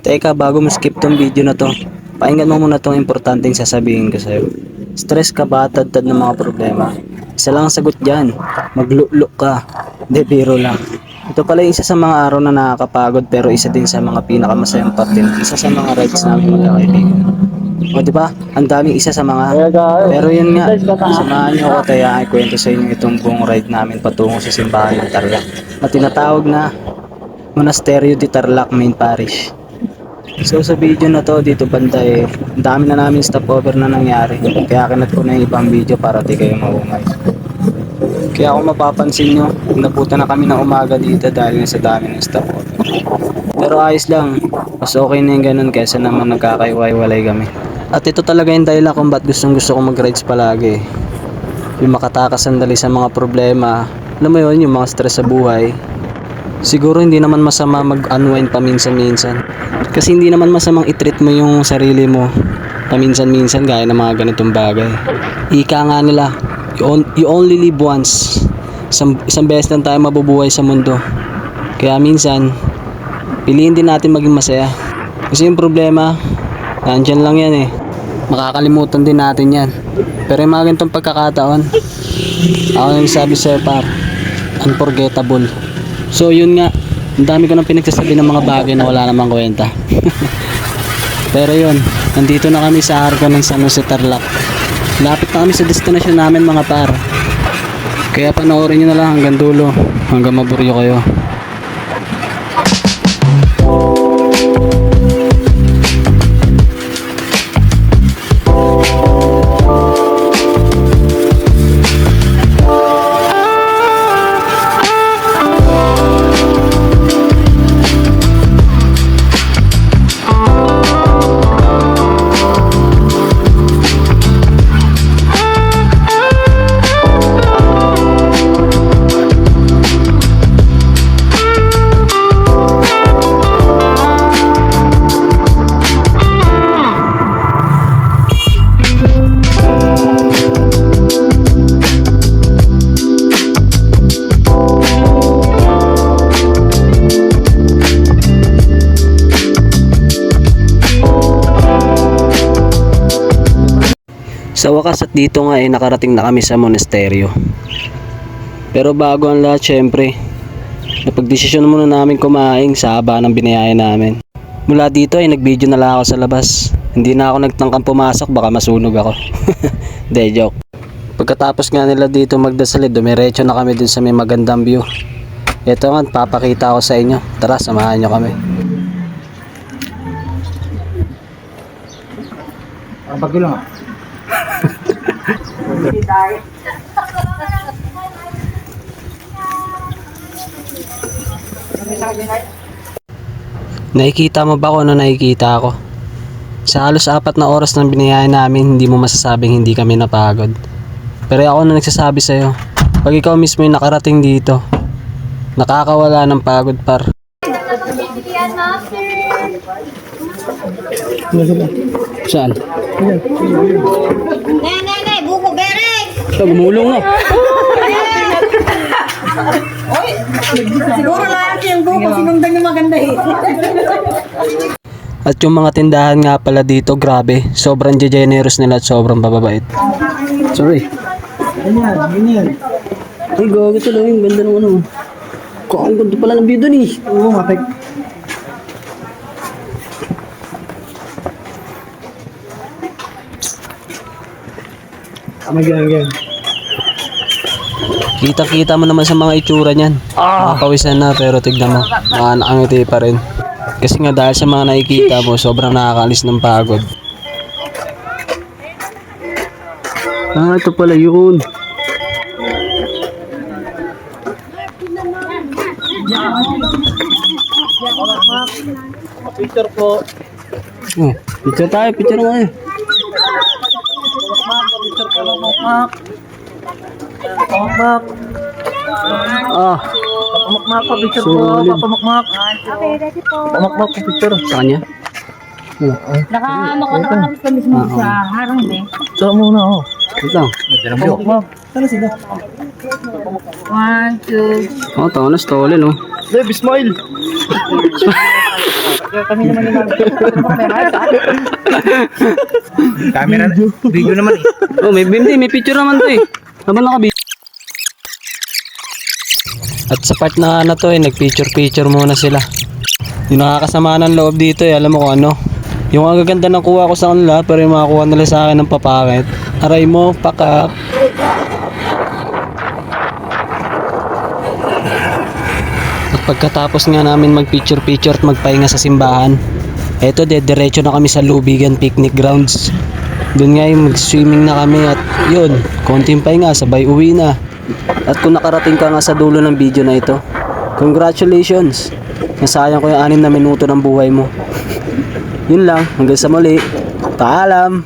Teka, bago mo skip tong video na to, pakinggan mo muna tong importanteng sasabihin ko sa'yo. Stress ka ba, tad ng mga problema? Isa lang ang sagot dyan, maglulok ka. Hindi, biro lang. Ito pala yung isa sa mga araw na nakakapagod pero isa din sa mga pinakamasayang parte ng isa sa mga rides namin magkakaibigan. O diba, ang daming isa sa mga, pero yun nga, samahan niyo ako at ay kwento sa inyo itong buong ride namin patungo sa simbahan ng Tarlac na tinatawag na Monasterio de Tarlac Main Parish. So sa video na to dito banda ang dami na namin stopover na nangyari kaya kinat ko na yung ibang video para di kayo maumay. Kaya kung mapapansin nyo, nabuta na kami ng umaga dito dahil sa dami ng stopover. Pero ayos lang, mas okay na yung ganun kaysa naman nagkakaiwalay kami. At ito talaga yung dahilan kung ba't gusto ko mag-rides palagi. Yung makatakas sandali sa mga problema, alam mo yun, yung mga stress sa buhay. Siguro hindi naman masama mag-unwind paminsan-minsan. Kasi hindi naman masamang i-treat mo yung sarili mo paminsan-minsan gaya ng mga ganitong bagay. Ika nga nila, you only live once. Isang beses lang tayo mabubuhay sa mundo. Kaya minsan, piliin din natin maging masaya. Kasi yung problema, nandyan lang yan eh. Makakalimutan din natin yan. Pero yung mga ganitong pagkakataon, ako yung sabi sa'yo par, unforgettable. So yun nga, ang dami ko nang pinagsasabi ng mga bagay na wala namang kwenta. Pero yun, nandito na kami sa arko ng San Jose Tarlac. Lapit na kami sa destination namin mga par. Kaya panoorin nyo na lang hanggang dulo, hanggang maburyo kayo. Sa wakas at dito nga nakarating na kami sa monasteryo. Pero bago ang lahat syempre, napagdesisyon muna namin kumain sa haba ng binayaan namin. Mula dito nag-video na lang ako sa labas. Hindi na ako nagtangkang pumasok, baka masunog ako. De joke. Pagkatapos nga nila dito magdasal, dumiretso na kami dun sa may magandang view. Ito nga, papakita ko sa inyo. Tara, samahan nyo kami. Ang bagyo lang. Nakikita mo ba kung ano nakikita ako? Sa halos 4 na oras ng binayayan namin, hindi mo masasabing hindi kami napagod. Pero ako na nagsasabi sa'yo, pag ikaw mismo yung nakarating dito, nakakawala ng pagod par. Saan? Nay, buko bereng. Ito, gumulong na. Siguro lang yung buko, sinundan yung maganda eh. At yung mga tindahan nga pala dito, grabe, sobrang generous nila at sobrang bababait. Sorry. Ganyan. Ay, gago talaga yung ganda ng ano. Ang ganda pala ng view dun eh. Oo, matik. Again. Kita-kita mo naman sa mga itsura niyan. Nakapawisan na pero tignan mo, mga nakangiti pa rin. Kasi nga dahil sa mga nakikita mo, sobrang nakakaalis ng pagod. Ah, ito pala yun. Picture po. Picture tayo, picture mo eh. Picture po lang, Mak. Pamakmak. Pamakmak po, picture po. Pamakmak. Okay, ready po. Pamakmak po, picture. Sa kanya? Nakaano ko lang sa mismo sa harang eh. Saan muna, oh. Ito lang. Pamakmak. Saan sila? 1, 2. Oh, taon na stolen oh. Baby, smile. Kami naman yung camera, video naman eh. Oh, may picture naman to eh. Habang naka-video. At sa part na to nag-picture muna sila. Yung nakakasama ng loob dito alam mo kung ano. Yung ang gaganda ng kuha ko sa kanila, pero yung makakuha nila sa akin ng papakit. Aray mo, pakak. At pagkatapos nga namin mag-picture at magpahinga sa simbahan, eto diretso na kami sa Lubigan Picnic Grounds. Doon nga yung mag-swimming na kami at yun, konting pahinga, sabay uwi na. At kung nakarating ka nga sa dulo ng video na ito, congratulations! Nasayang ko yung 6 na minuto ng buhay mo. Yun lang, hanggang sa muli. Paalam!